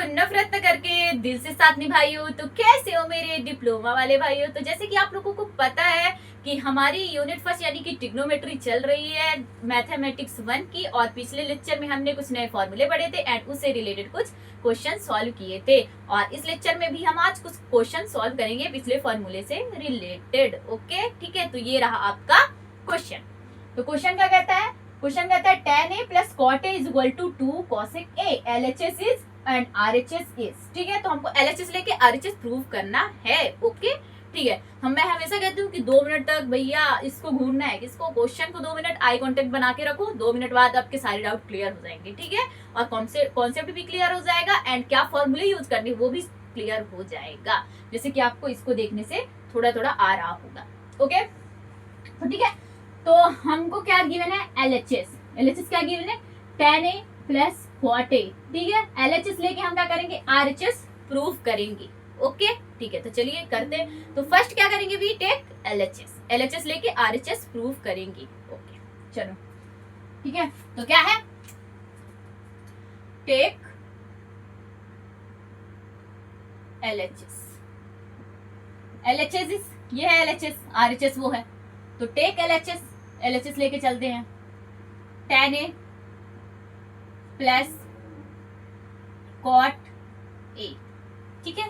नफरत न करके दिल से साथ निभाइयो। तो कैसे हो मेरे डिप्लोमा वाले भाइयों? तो जैसे कि आप लोगों को पता है कि हमारी यूनिट फर्स्ट यानी कि ट्रिग्नोमेट्री चल रही है मैथमेटिक्स 1 की, और पिछले लेक्चर में हमने कुछ नए फॉर्मूले पढ़े थे एंड उससे रिलेटेड कुछ क्वेश्चन सॉल्व किए थे, और इस लेक्चर में भी हम आज कुछ क्वेश्चन सॉल्व करेंगे पिछले फॉर्मूले से रिलेटेड। ओके ठीक है, तो ये रहा आपका क्वेश्चन। तो क्वेश्चन क्या कहता है? क्वेश्चन कहता है tan a plus cot a is equal to 2 cosec a, LHS is and RHS is. ठीक है, तो हमको LHS लेके RHS प्रूव करना है। ओके ठीक है, मैं हमेशा कहती हूँ कि 2 मिनट तक भैया इसको घूरना है, किसको? क्वेश्चन को 2 मिनट आई कांटेक्ट बना के रखो, 2 मिनट बाद आपके सारे डाउट क्लियर हो जाएंगे। ठीक है, और कॉन्सेप्ट भी क्लियर हो जाएगा एंड क्या फॉर्मूले यूज करने वो भी क्लियर हो जाएगा, जैसे कि आपको इसको देखने से थोड़ा थोड़ा आ रहा होगा। ओके तो ठीक है, तो हमको क्या गिवन है? LHS क्या गिवन है? tan a plus cot a। ठीक है, LHS लेके हम क्या करेंगे? RHS प्रूव करेंगे। ओके ठीक है, तो चलिए करते हैं। तो फर्स्ट क्या करेंगे? वी टेक LHS लेके RHS प्रूव करेंगे। ओके चलो ठीक है, तो क्या है? टेक LHS इज, ये है LHS, RHS वो है, तो टेक LHS लेके चलते हैं। tan a plus cot a। ठीक है,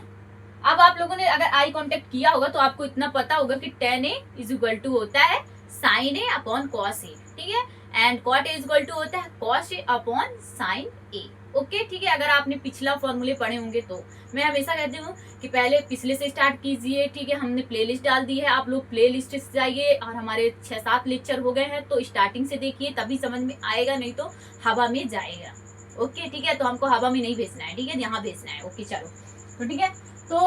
अब आप लोगों ने अगर आई कांटेक्ट किया होगा तो आपको इतना पता होगा कि tan a is equal to होता है sin a upon cos a। ठीक है, and cot a is equal to होता है cos a upon sin a। Okay ठीक है, अगर आपने पिछला फॉर्मूले पढ़े होंगे तो मैं हमेशा कहती हूँ कि पहले पिछले से स्टार्ट कीजिए। ठीक है, हमने प्लेलिस्ट डाल दी है, आप लोग प्लेलिस्ट से जाइए, और हमारे 6-7 लेक्चर हो गए हैं, तो स्टार्टिंग से देखिए तभी समझ में आएगा, नहीं तो हवा में जाएगा। ओके ठीक है, तो हमको हवा में नहीं भेजना है। ठीक है, यहाँ भेजना है। ओके चलो, तो ठीक है, तो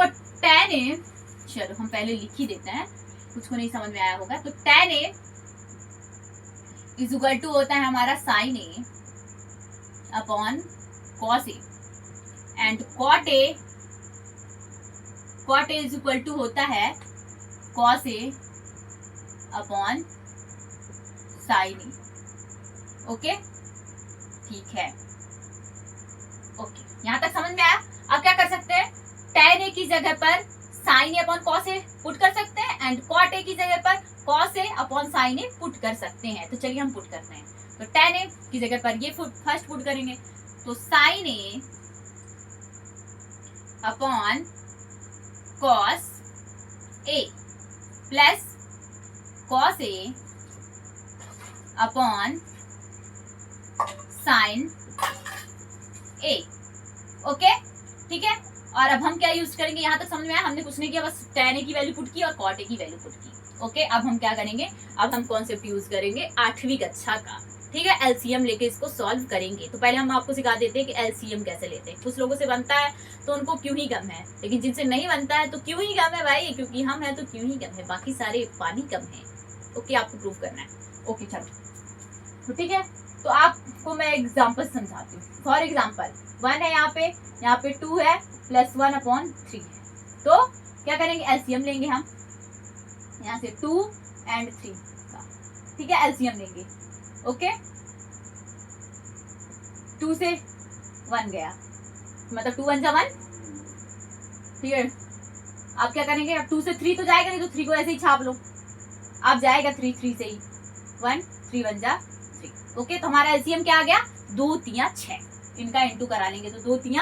tan a, चलो हम पहले लिख ही देते हैं, कुछ को नहीं समझ में आया होगा। तो tan a is equal to होता है हमारा sin a upon cos a, and cot a is equal to होता है cos a upon sin a। Okay ठीक है, ओके यहाँ तक समझ में आया? अब क्या कर सकते हैं? tan a की जगह पर sin a upon cos a put कर सकते हैं, एंड cot a की जगह पर cos a upon sin a put कर सकते हैं। तो चलिए हम पुट करते हैं। तो tan a की जगह पर ये फर्स्ट पुट करेंगे, तो sin a upon cos a plus cos a upon sin a। Okay ठीक है, और अब हम क्या यूज करेंगे? यहाँ तक समझ में आया? हमने कुछ नहीं किया, बस tan a की वैल्यू पुट की और cot a की वैल्यू पुट की। ओके, अब हम क्या करेंगे? अब हम कॉन्सेप्ट यूज करेंगे 8वीं कक्षा का। ठीक है, एलसीएम लेके इसको सॉल्व करेंगे। तो पहले हम आपको सिखा देते हैं कि एलसीएम कैसे लेते हैं। कुछ लोगों से बनता है तो उनको क्यों ही गम है, लेकिन जिनसे नहीं बनता है तो क्यों ही गम है भाई, क्योंकि हम हैं तो क्यों ही गम है, बाकी सारे पानी कम है। ओके, आपको प्रूव करना है। ओके चलो, तो ठीक है, तो आपको मैं एग्जाम्पल समझाती हूँ। फॉर एग्जाम्पल 1 है यहाँ पे 2 है प्लस 1 अपॉन 3 है। तो क्या करेंगे? एलसीएम लेंगे हम यहाँ से 2 एंड 3 का। ठीक है, एलसीएम लेंगे। ओके, 2 से 1 गया, मतलब 2 1 जा 1। ठीक है, आप क्या करेंगे? अब 2 से 3 तो जाएगा नहीं, तो 3 को ऐसे ही छाप लो। आप जाएगा 3 से ही 1, 3 1 जा 3। ओके, तो हमारा एलसीएम क्या आ गया? 2 3 6। इनका इंटू करा लेंगे तो 2 3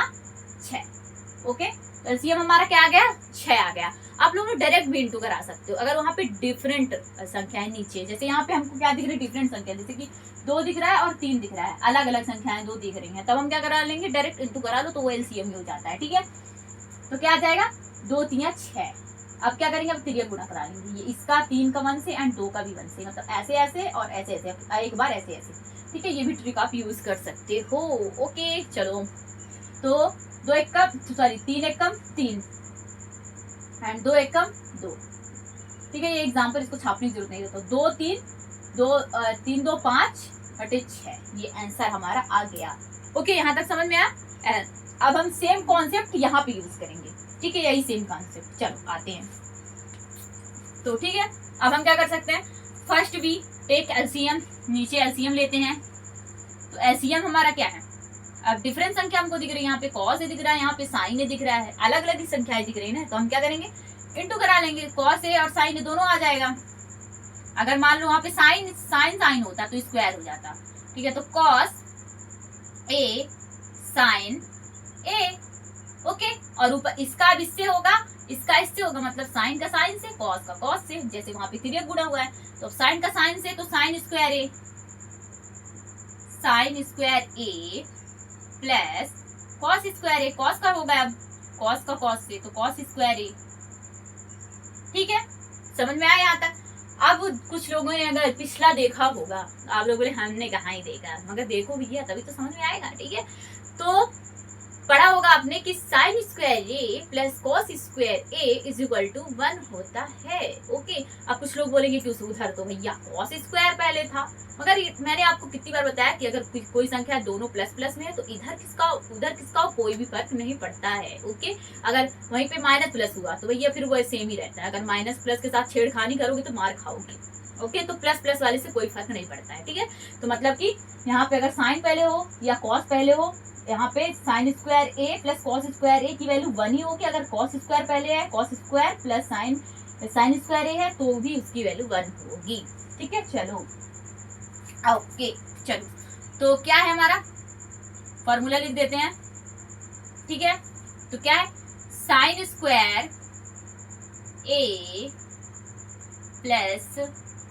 6। ओके, तो एलसीएम हमारा क्या आ गया? 6 आ गया। आप लोग डायरेक्ट भी इंटू करा सकते हो अगर वहाँ पे डिफरेंट संख्याएं नीचे, जैसे यहाँ पे हमको क्या दिख रही है? डिफरेंट संख्या, जैसे कि 2 दिख रहा है और 3 दिख रहा है, अलग अलग संख्याएं 2 दिख रही हैं, तब हम क्या करा लेंगे? डायरेक्ट इंटू करा लो तो वो एलसीएम ही हो जाता है। ठीक है, तो क्या आ जाएगा? 2 3 6। अब क्या करेंगे? अब तिरिया गुणा करा लेंगे, ये इसका 3 का 1 से एंड 2 का भी 1 से, मतलब ऐसे ऐसे और ऐसे ऐसे, एक बार ऐसे ऐसे। ठीक है, ये भी ट्रिक आप यूज कर सकते हो। ओके चलो, तो 2 1 कम, सॉरी 3 1 कम 3 एंड 2 1 कम 2। ठीक है, ये एग्जाम्पल, इसको छापने की जरूरत नहीं है। तो 2 3 2 5 बटे 6, ये आंसर हमारा आ गया। ओके, यहाँ तक समझ में आया? अब हम सेम कॉन्सेप्ट यहाँ पे यूज करेंगे। ठीक है, यही सेम कॉन्सेप्ट। चलो आते हैं। तो ठीक है, अब हम क्या कर सकते हैं? फर्स्ट वी टेक एलसीएम, नीचे एलसीएम लेते हैं। तो एलसीएम हमारा क्या है? अब डिफरेंट संख्या हमको दिख रही है, यहाँ पे कॉस ए दिख रहा है, यहाँ पे साइन ए दिख रहा है, अलग अलग ही संख्याएं दिख रही है ना, तो हम क्या करेंगे इंटू करा लेंगे, कॉस ए और साइन ए दोनों आ जाएगा। अगर मान लो वहां पे साइन साइन साइन होता तो स्क्वायर हो जाता, ठीक है, तो cos A sign A, okay. और ऊपर इसका अब इससे होगा, इसका इससे होगा, मतलब साइन का साइन से, कॉस का कॉस से, जैसे वहां पे तिर्यक गुणा हुआ है, तो साइन का साइन से तो sign square A, sign square a plus cos square A, cos का होगा अब कॉस का कॉस से, तो कॉस स्क्वायर ए, ठीक है, समझ में आया यहाँ तक। अब कुछ लोगों ने अगर पिछला देखा होगा, आप लोग बोले हमने कहाँ ही देखा, मगर देखो भैया तभी तो समझ में आएगा, ठीक है। तो पढ़ा होगा आपने कि sine square a plus cos square a is equal to 1 होता है, ओके। अब कुछ लोग बोलेंगे कि उधर तो भैया कॉस स्क्वायर पहले था, मगर मैंने आपको कितनी बार बताया कि अगर कोई संख्या दोनों प्लस प्लस में है तो इधर किसका उधर किसका कोई भी फर्क नहीं पड़ता है, ओके। अगर वहीं पे माइनस प्लस हुआ तो भैया फिर वो सेम ही रहता है, अगर माइनस प्लस के साथ छेड़खानी करोगे तो मार खाओगे, ओके। तो प्लस प्लस वाले से कोई फर्क नहीं पड़ता है, ठीक है। तो मतलब कि यहाँ पे अगर साइन पहले हो या कॉस पहले हो, यहाँ पे sign square a plus cos square a की वैल्यू 1 ही होगी। अगर कॉस स्क्वायर पहले है, cos square plus sine square A है तो भी उसकी वैल्यू 1 होगी, ठीक है। चलो ओके, चलो तो क्या है हमारा फॉर्मूला लिख देते हैं, ठीक है। तो क्या है, sine square a plus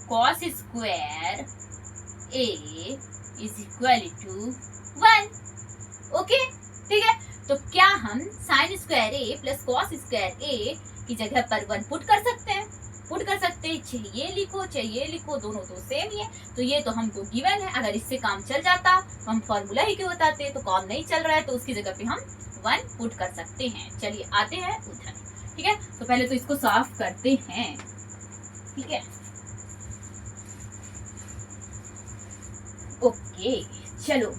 cos square a is equal to 1, okay, ठीक है। तो क्या हम sine square a plus cos square a की जगह पर 1 पुट कर सकते हैं? पुट कर सकते हैं, चाहिए लिखो, दोनों तो सेम ही है, तो ये तो हमको गिवन है। अगर इससे काम चल जाता तो हम फॉर्मूला ही क्यों बताते, तो काम नहीं चल रहा है तो उसकी जगह पे हम 1 पुट कर सकते हैं। चलिए आते हैं उधर, ठीक है। तो पहले तो इसको साफ करते हैं, ठीक है, ओके, चलो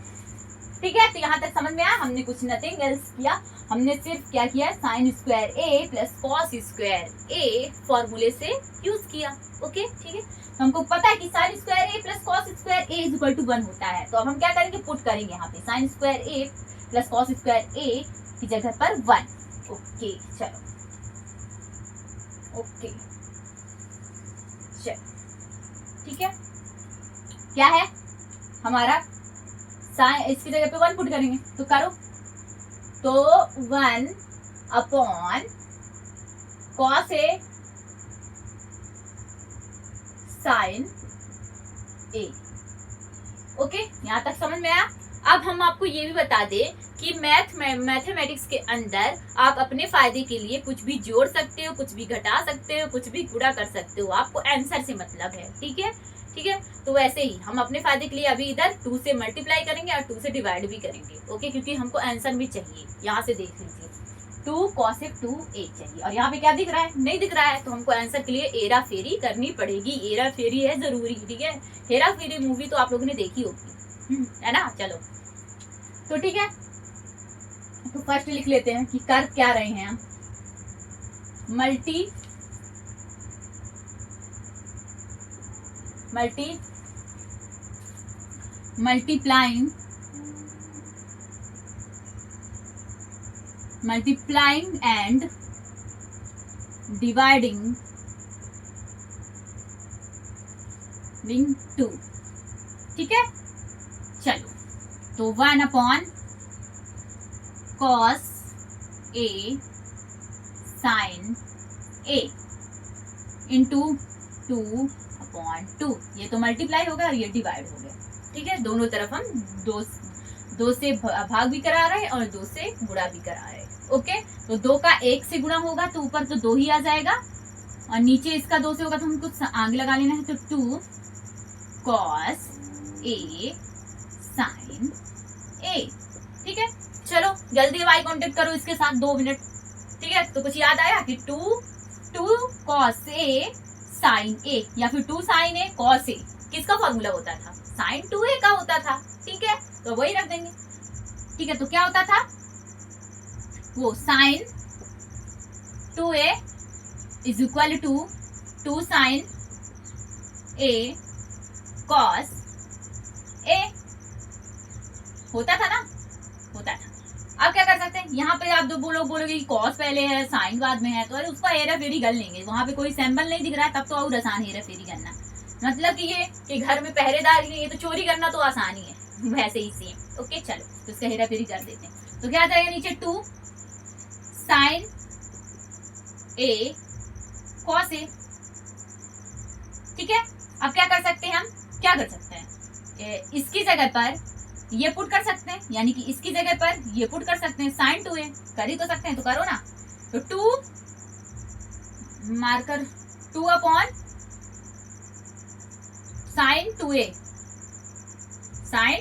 ठीक है। तो यहाँ तक समझ में आया, हमने कुछ नथिंग एल्स किया, हमने सिर्फ क्या किया, sign square a plus cos square ए फॉर्मूले से यूज किया, ओके, ठीक है। तो हमको पता है कि sine square a plus cos square a is equal to 1 होता है, तो अब हम क्या करेंगे, पुट करेंगे यहाँ पे sign square a plus cos square a की जगह पर 1, ओके, चलो, ओके, चलो, ठीक है। क्या है हमारा, इसकी जगह पे 1 पुट करेंगे, तो करो, तो 1 upon cos A sign A, okay, यहां तक समझ में आया। अब हम आपको ये भी बता दें कि मैथमेटिक्स के अंदर आप अपने फायदे के लिए कुछ भी जोड़ सकते हो, कुछ भी घटा सकते हो, कुछ भी गुणा कर सकते हो, आपको आंसर से मतलब है, ठीक है, ठीक है। तो वैसे ही हम अपने फायदे के लिए अभी इधर 2 से मल्टीप्लाई करेंगे और 2 से डिवाइड भी करेंगे, ओके, क्योंकि हमको आंसर भी चाहिए। यहाँ से देख लीजिए, 2 cosec 2a चाहिए, और यहाँ पे क्या दिख रहा है, नहीं दिख रहा है, तो हमको आंसर के लिए हेरा फेरी करनी पड़ेगी, हेरा फेरी है जरूरी, ठीक है। हेरा फेरी मूवी तो आप लोगों ने देखी होगी, है ना। चलो तो ठीक है, तो फर्स्ट लिख लेते हैं कि कर क्या रहे हैं हम, multiplying and dividing 2, ठीक है। चलो तो 1 upon cos a sin a into 2 upon 2, ये तो मल्टीप्लाई होगा और ये डिवाइड हो गया, ठीक है। दोनों तरफ हम दो से भाग भी करा रहे हैं और 2 से गुणा भी करा रहे हैं, ओके। तो 2 का 1 से गुणा होगा तो ऊपर तो 2 ही आ जाएगा, और नीचे इसका 2 से होगा तो हमको आगे लगा लेना है, तो 2 cos a sin a, ठीक है। चलो जल्दी आई कांटेक्ट करो इसके साथ, 2 मिनट, ठीक है। तो कुछ याद आया कि 2 cos a sin a या फिर 2 sin a cos a किसका फॉर्मूला होता था, sin 2a का होता था, ठीक है। तो वही रख देंगे, ठीक है। तो क्या होता था, वो sin 2a is equal to 2 sin a cos a होता था ना, अब क्या कर सकते हैं, यहाँ पे आप दो लोग बोलोगे कि कॉस पहले है साइन बाद में है, तो अरे उसका हेरा फेरी कर लेंगे, वहां पे कोई सैंपल नहीं दिख रहा है तब तो और आसान हेरा फेरी करना। मतलब कि ये कि घर में पहरेदार ही नहीं है तो चोरी करना तो आसान ही है, वैसे ही सेम। ओके चलो, तो इसका हेरा फेरी कर देते हैं। तो क्या आ जाएगा नीचे 2 साइन ए कॉस ए। ठीक है, अब क्या कर सकते हैं हम, क्या कर सकते हैं, इसकी जगह पर ये पुट कर सकते हैं, यानी कि इसकी जगह पर ये पुट कर सकते हैं, साइन 2a कर ही तो सकते हैं, तो करो ना। तो 2 marker 2 upon sine 2a, sine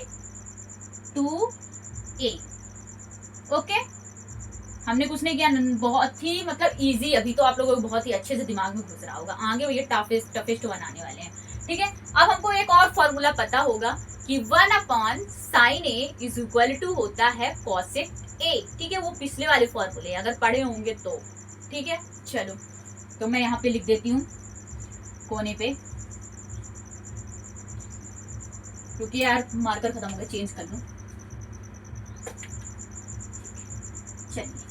2a। Okay, हमने कुछ नहीं किया, बहुत ही मतलब इजी, अभी तो आप लोगों को बहुत ही अच्छे से दिमाग में घुस रहा होगा, आगे ये टफेस्ट बनाने वाले हैं। ठीक है, अब हमको एक और फॉर्मूला पता होगा कि 1 upon sine a is equal to होता है कॉसेक ए। ठीक है, वो पिछले वाले फॉर्मूले अगर पढ़े होंगे तो। ठीक है चलो, तो मैं यहाँ पे लिख देती हूँ कोने पे, क्योंकि यार मार्कर खत्म हो गया, चेंज कर दूं। चलिए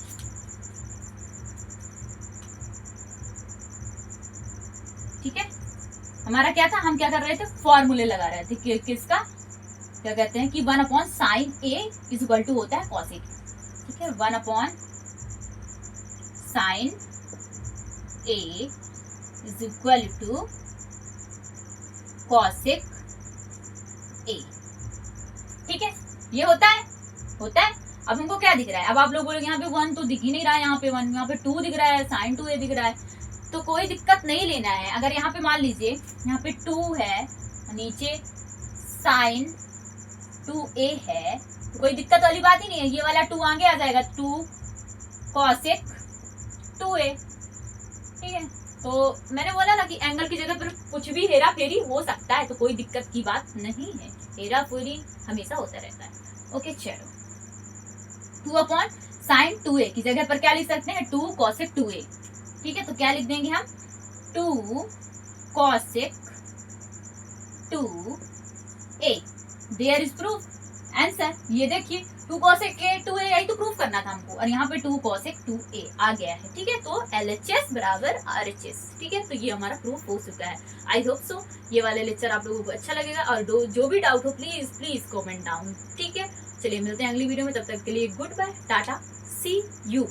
ठीक है, हमारा क्या था, हम क्या कर रहे थे, फॉर्मूले लगा रहे थे किसका, क्या कहते हैं कि 1 upon sine a is equal to होता है कॉसेक। ठीक है, 1 upon sine a is equal to cosec a. ठीक है, ये होता है, होता है। अब हमको क्या दिख रहा है, अब आप लोग बोलोगे यहाँ पे 1 तो दिख ही नहीं रहा है, यहाँ पे 1, यहाँ पे 2 दिख रहा है, साइन 2a दिख रहा है, तो कोई दिक्कत नहीं लेना है। अगर यहाँ पे मान लीजिए यहाँ पे 2 है, नीचे साइन 2a है, तो कोई दिक्कत वाली बात ही नहीं है, ये वाला 2 आगे आ जाएगा, 2 कॉसेक 2a। ठीक है, तो मैंने बोला ना कि एंगल की जगह पर कुछ भी हेरा फेरी हो सकता है, तो कोई दिक्कत की बात नहीं है, हेरा फेरी हमेशा होता रहता है। ओके चलो, 2 अपॉन साइन 2a की जगह पर क्या लिख सकते हैं, 2 कॉसेक 2a। ठीक है, तो क्या लिख देंगे हम, 2 cosec 2a। There is proof answer. ये देखिए 2 कॉसेक a 2a, यही तो प्रूफ करना था हमको, और यहाँ पे 2 कॉसेक 2a आ गया है। ठीक है, तो LHS बराबर RHS। ठीक है, तो ये हमारा प्रूफ हो चुका है। आई होप सो ये वाला लेक्चर आप लोगों को अच्छा लगेगा, और जो भी डाउट हो प्लीज प्लीज कमेंट डाउन। ठीक है, चलिए मिलते हैं अगली वीडियो में, तब तक के लिए good bye, tata, see you.